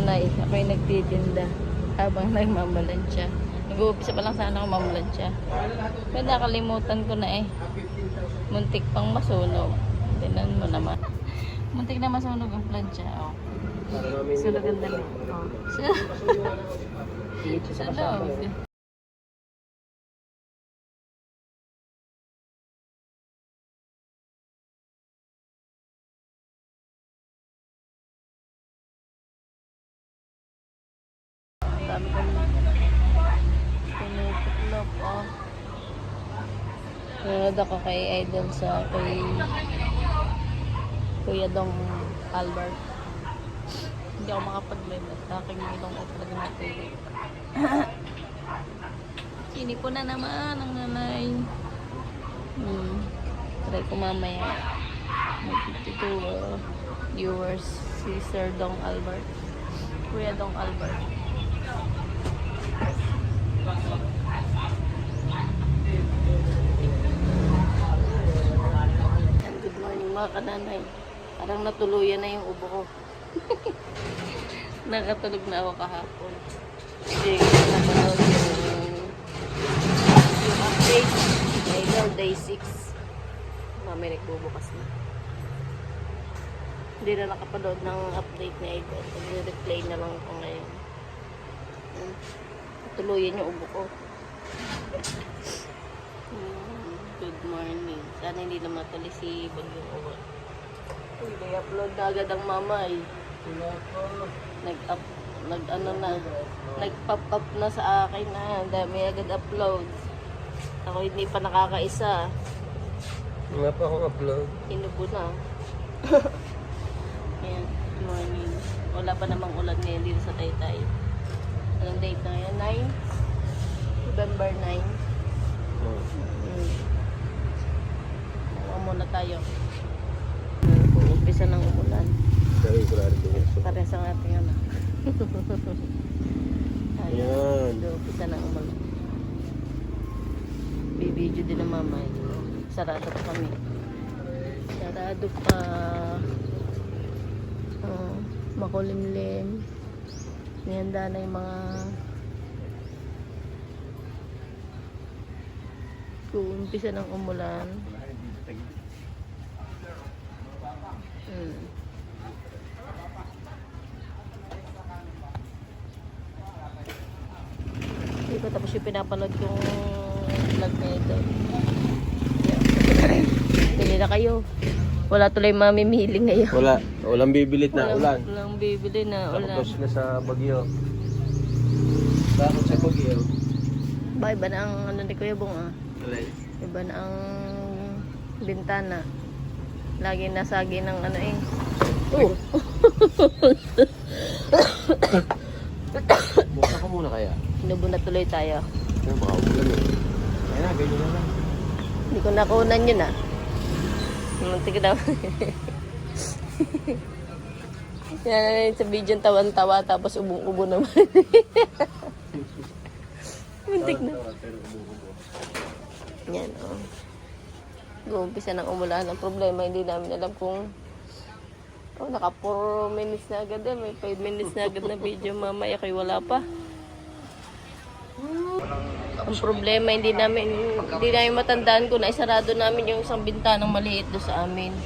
nanay. Ako yung nagtitinda habang nagmamalansya. Nag-uumpisa pa lang sana ako mamalansya. Pero nakalimutan ko na eh. Muntik pang masunog. Tinan mo naman. Muntik na masunog ang plancha. Oh. Sunog ang dali. Oh. Sunog. Dami kong pinutuklop. Oh. Nanood ako kay Idol sa kay Kuya Dong Albert. Hindi ako makapag-live at aking ilong ko talaga natulog. Sinipo na naman ang nanay. Try ko mamaya. May 52 viewers si Sir Dong Albert. Kuya Dong Albert. Good morning mga kananay. Parang natuluyan na yung ubo ko. Nakatulog na ako kahapon. Kasi napanood yung update. Idol day 6. Mamaya nagbubukas na. Hindi na nakapanood ng update ni Idol. Nag-replay na lang ako ngayon. Tuluyan yung ubo ko. Good morning. Sana hindi na matali si Bagyong Uwan. Uy, may upload na agad ang mama eh. Nag-pop up na sa akin na. Dami agad uploads. Ako hindi pa nakakaisa. Wala pa akong upload. Inubo na. Ayan, good morning. Wala pa namang ulan ngayon dito sa Taytay. Anong date na yan? 9? November 9. Muna tayo. Umpisa ng umulan. Parang sa ating anak. Ayan. Umpisa ng umulan. Bibidyo din ng mama. Sarado pa kami. Sarado pa. Makulimlim. Nihanda na yung mga umpisa ng umulan. Hindi ko tapos yung pinapanood yung vlog na ito. Pili na kayo. Wala tuloy mamimili ngayon. Walang bibilit na ulan. Walang bibili na ulan. Tapos na sa Bagyo. Bakit sa Bagyo? Iba na ang ano ni Kuya Bong ah. Alay. Iba na ang bintana. Lagi nasagi ng ano eh. Buksan ko muna kaya. Inubo na tuloy tayo. Ayun, baka ulan eh. Ayun na, ganyan na lang. Hindi ko nakunan yun ah. Muntik na. Yan sa video tawan-tawa tapos ubong-ubo naman. Muntik na. Yan oh. Gumpisa ng umulan. Ang problema, hindi namin alam kung naka 4 minutes na agad eh. May 5 minutes na agad na video. Mamaya kayo wala pa. Ang problema, hindi namin matandaan kung naisarado namin yung isang bintanang maliit doon sa amin.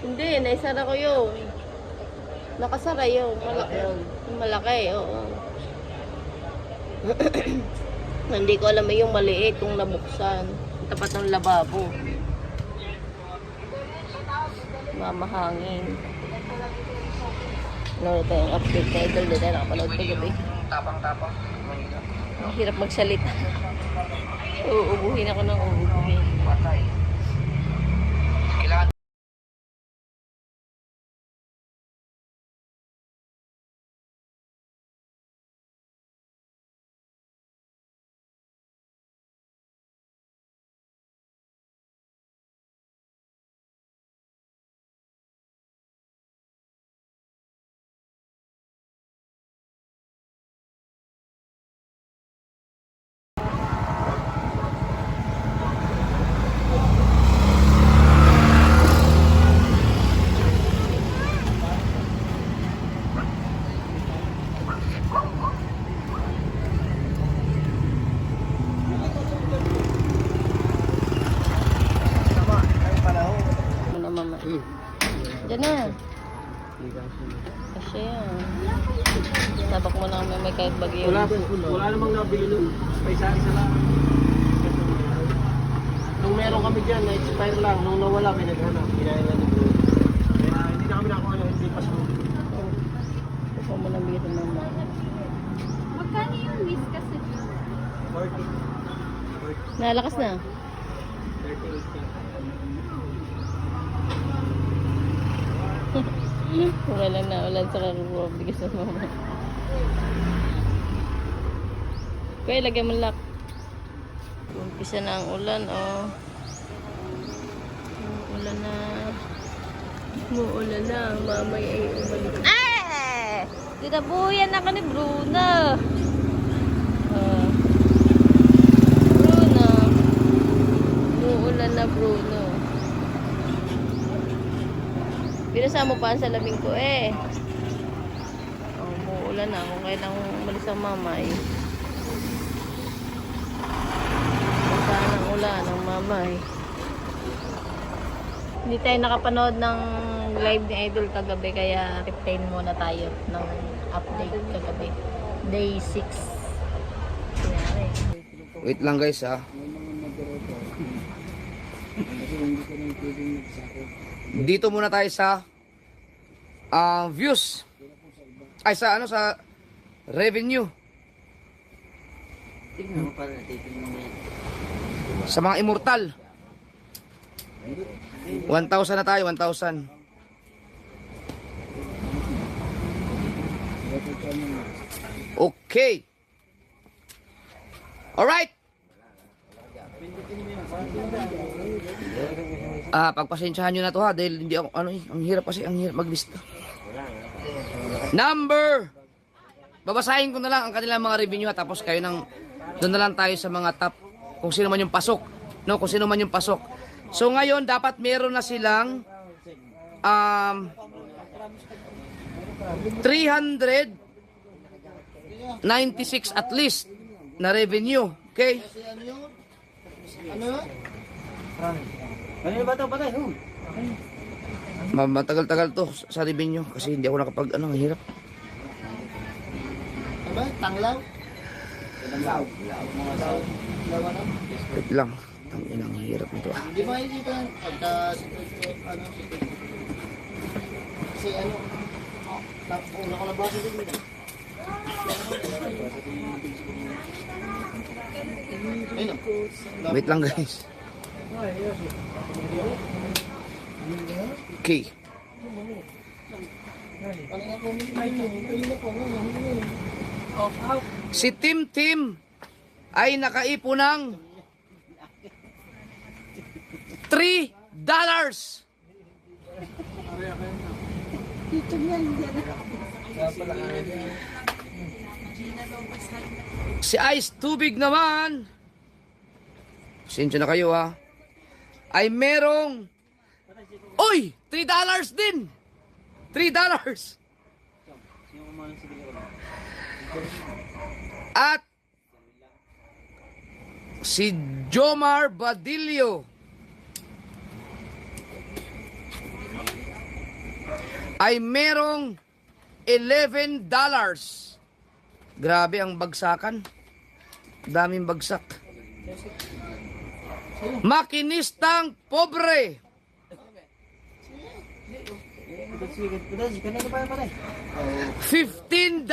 Hindi, naisara ko yun. Nakasara yun. Malaki, oo. Hindi ko alam yung maliit kung nabuksan. Tapat ng lababo. Mamahangin. Ano ito yung update na Idol din na nakapanood ko gabi. Tapang-tapang. Ang hirap magsalita. Uubuhin ako ng uubuhin. Kasi yan. Tabak mo na kami may kahit bagyo. Wala namang nabili nun. Isa-isa lang. Nung meron kami dyan, na-expire lang. Nung nawala, pinaghanap. Kinain na ni bro. Kaya hindi na kami nakuha na hindi pa sunod. Ito mo nang bigyan ng mga. Magkano yung miss kasi? 40. Nalakas na. 38 Wala lang na ulan sa kakuha. Bigas na mama. Kaya lagyan mo lock. Umpisa na ang ulan, oh. Ulan na. Umuulan na. Ang mamay ay umalik. Ah! Tinabuyan ako ni Bruno. Bruno. Umuulan na, Bruno. Binasa mo pa ang salamin ko, eh. Oh, umuulan na. Kung kailang umalis ang mamay. Saan ang ulan ng mamay. Hindi tayo nakapanood ng live ni Idol kagabi kaya replay muna tayo ng update kagabi. Day 6. Kunyari. Wait lang guys ha. Dito muna tayo sa views. Ay sa ano sa revenue. Tingnan mo para titingnan mo yan. Sa mga immortal. 1,000 na tayo, 1,000. Okay. Alright. Pagpasensyahan nyo na to ha dahil hindi ako ang hirap kasi, ang hirap maglista. Number. Babasahin ko na lang ang kanilang mga revenue ha, tapos kayo nang doon na lang tayo sa mga top kung sino man yung pasok, no? Kung sino man yung pasok. So ngayon dapat meron na silang 396 at least na revenue. Okay? Ano ba ito? Patay. Matagal-tagal to sa revenue kasi hindi ako nakapag ang hirap. Ano? Tanglaw? Wait lang. Ang inang hirap nito ah. Hindi ba hindi pa pagka ano si ano una ko nabasa din nila. Ayun. Wait lang guys. Okay. Si Tim ay nakaipo ng $3. Si Ice Tubig naman, pasensya na kayo ha, ay merong $3 din. $3. At si Jomar Badillo ay merong $11. Grabe ang bagsakan. Daming bagsak. Makinistang pobre. $15.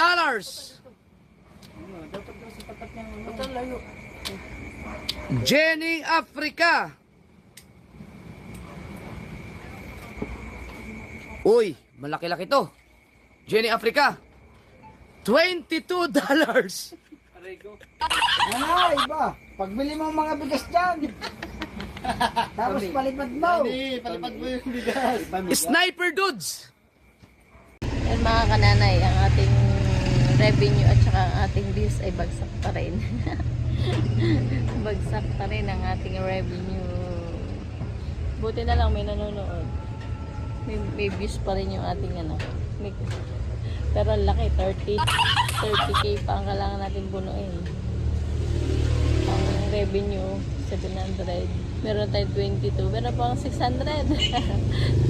Jenny Africa. Uy, malaki-laki to. Jenny Africa. $22. Ano, iba? Pagbili mo mga bigas dyan. Tapos palipad mo. Palipad mo yung bigas. Sniper Dudes. Yan mga kananay, ang ating revenue at saka ang ating views ay bagsak pa rin. Bagsak pa rin ang ating revenue. Buti na lang may nanonood. May views pa rin yung ating ano. Pero laki, 30k pa ang kailangan natin bunuin. Ang revenue, 700. Meron tayo 22. Meron pa ang 600.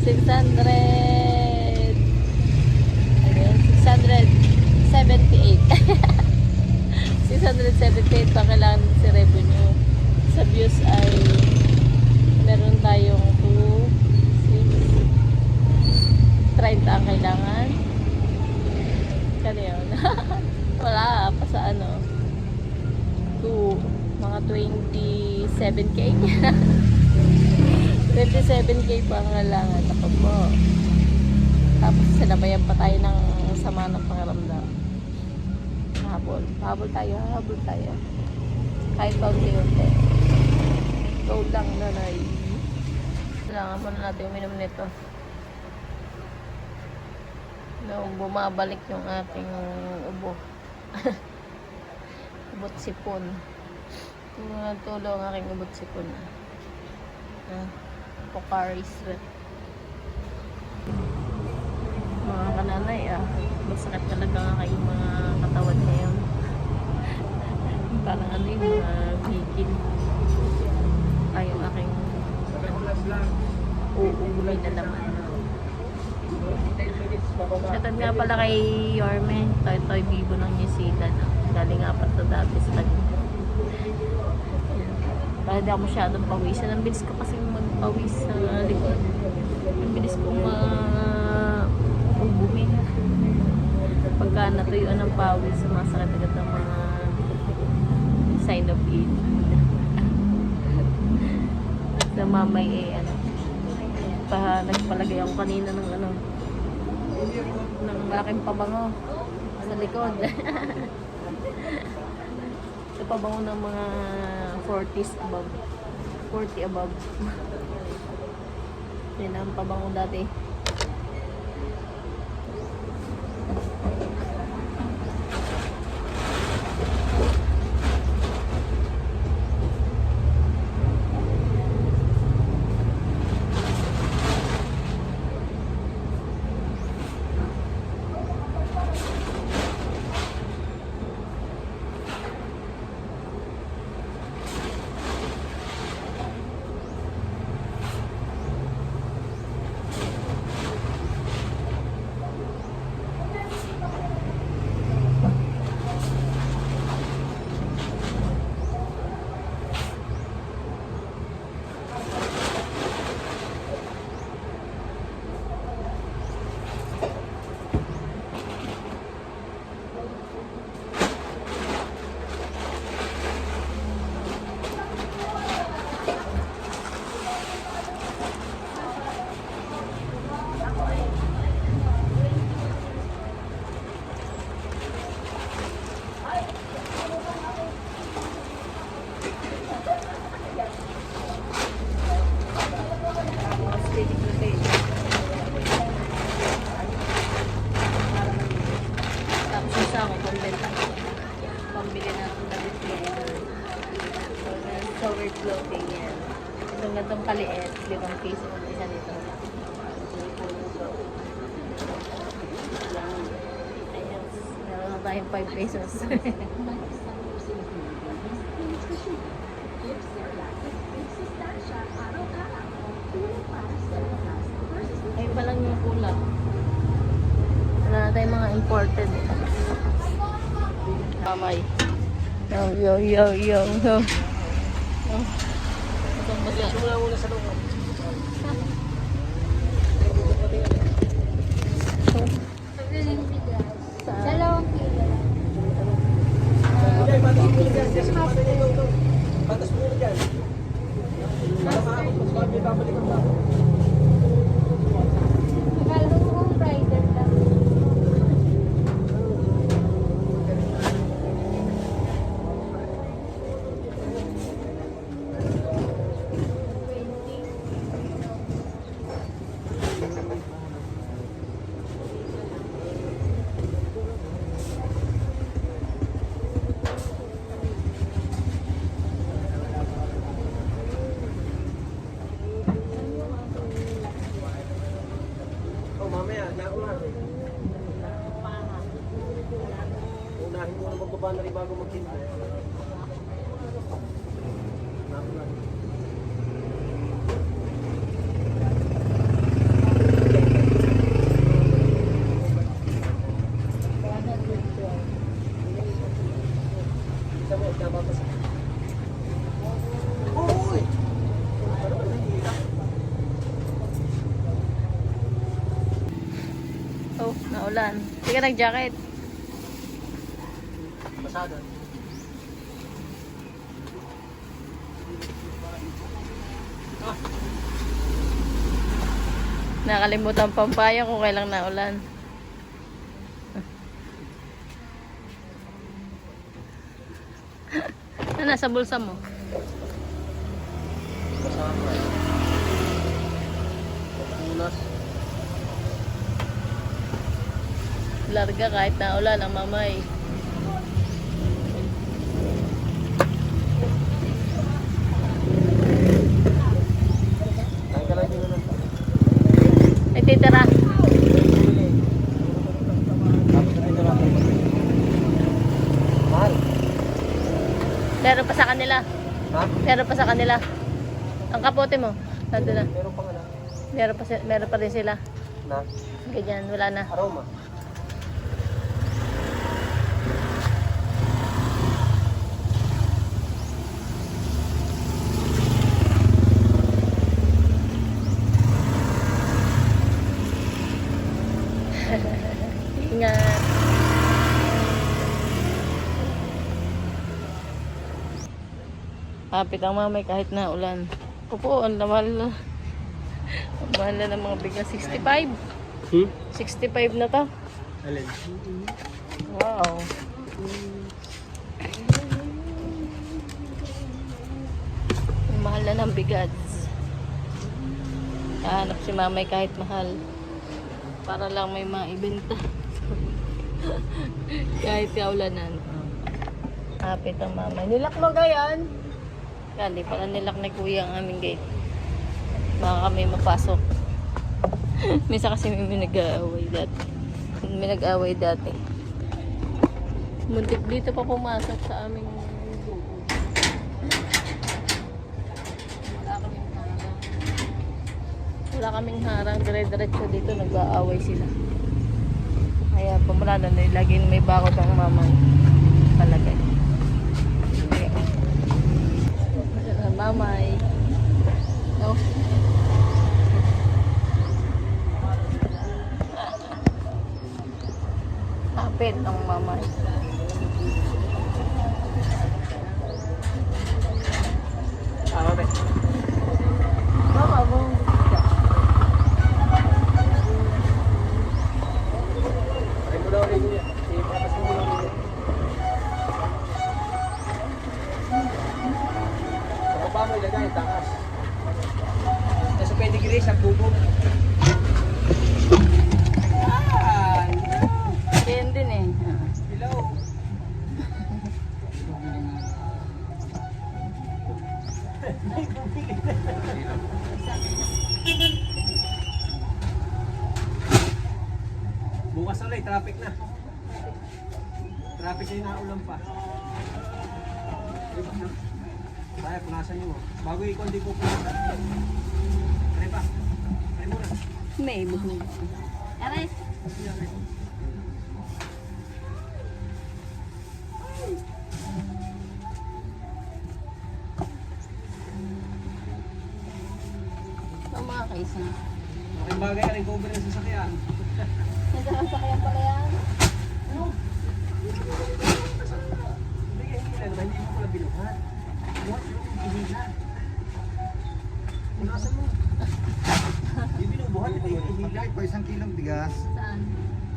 600. 178 pa kailangan si revenue. Sa views ay meron tayong 2, 6, 30 ang kailangan. Kano yun? Wala pa sa ano. mga 27k. 27k pa ang kailangan. Ako po. Tapos sinabayan pa tayo ng sama ng pangaramdam. Habol tayo. Kahit paunti-unti. Go lang na na. Kailangan muna natin uminom nito. Nung bumabalik yung ating ubo. Ubot sipon. Tulo ang aking ubot sipon. Pocari Sweat. Mga kananay masakit talaga ang aking mga katawan ngayon. Parang ano yung mga gigil. Ay yung aking uuwi na naman. Shoutout nga pala kay Yorme, Toy Bibo ng New Zealand. Galing nga pa ito dati sa kanya. Para di ako masyadong pawisan. Ang bilis ko kasi magpawis sa likod. Ang bilis kong ubuhin. Pagka natuyuan ng pawis, sumasakit agad ng mga sign of age. Sa mamay nagpalagay ako kanina ng ng malaking pabango sa likod. Sa pabango ng mga 40s above. 40 above. Yan ang pabango dati. Pambili natin damit ngayon. So, covered clothing yan. Itong gantong kaliit, 5 piso ang isa nito. Ayun, meron na tayong 5 pesos. Ayun pa lang yung kulang. Wala na tayong mga imported. Mamay. Yo. Itong basa. Sumula muna sa loob. Dalawang kilo. Patas mo dyan. Akala ko kung rider lang. Mamaya, naunahin. Unahin mo na magbaba na rin bago magkinta. Isa mo Hindi ka nag-jacket. Pasada. Nakalimutan pampaya kung kailang naulan. Ano nasa bulsa mo? Kasama. Ulas. Larga kahit naulan ang mamay. Kain ka lang yun na. Ay, titira. Tapos na ito lang. Mahal. Meron pa sa kanila. Ha? Meron pa sa kanila. Ang kapote mo. Nandun na. Meron pa nga na. Meron pa rin sila. Na? Ganyan, wala na. Aroma. Ingat. Kapit ang mamay kahit na ulan. Opo, ang mahal na. Ang mahal na ng mga bigas. 65. 65 na to. Alin? Wow. Ang mahal na ng bigas. Hanap si mamay kahit mahal. Para lang may mga ibenta. Kahit kaulanan. Kapit ang mamay. Nilak mo gayan? Hindi pala nilak ni kuya ang aming gate. Baka kami mapasok. Minsan kasi may nag-aaway dati. May nag-aaway dati. Muntik dito pa pumasok sa aming bukod. Wala kaming harang. Dire-diretso dito nag-aaway sila. Kaya pamula na lagi may bakod ang mamay. Palagay. Mamay. No? Kapit ang mamay. Mami. Mama mo. Kain mo daw rin niya. Ipatas mo lang niya. Sa baba mo ilagay, takas. Nasa pedigree, sa bubog. Yan din eh. Hello. Bukas ulit, traffic na. Traffic na inaulan pa. Kaya, punasan nyo. Bago ikaw hindi po punasan. Kaya pa. Kaya muna. May buhok. Aray. Mga kaisa. Malaking bagay yan, cover ng sasakyan. Nasasakyan pala yan. Hindi mo pala binuhat. Buhat yung ihila. Punasan mo. Hindi binubuhat, ito yung ihila. Po, 1 kilong bigas. Saan?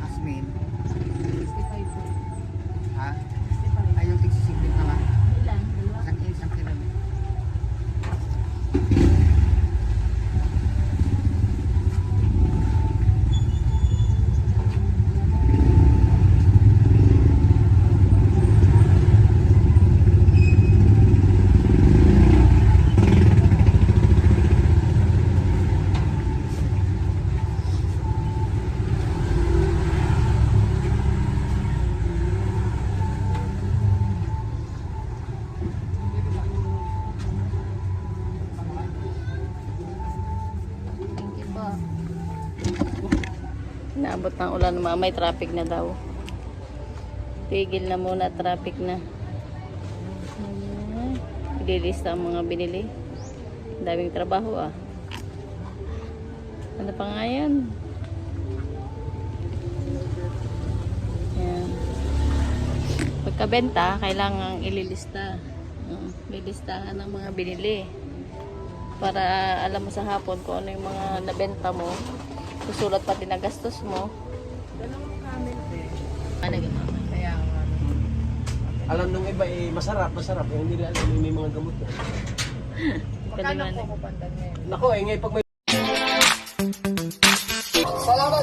Asmin. 65 po. Ha? Ay, yung tigsisipin naman. Ilan? Dalawa? 1 kilong. Thank you po. Naabot ng ulan, may traffic na daw. Tigil na muna, traffic na. Ayan. Ililista ang mga binili. Ang daming trabaho ah. Ano pa nga yan? kabenta, kailangan ililista. Lilistahan ng mga binili. Para alam mo sa hapon kung ano yung mga nabenta mo. Susulat pati na gastos mo. Ano ginawa? Kaya alam nung iba masarap. Hindi nila alam may mga gamot na. Kaliman. Nako, ngayon pag may Salamat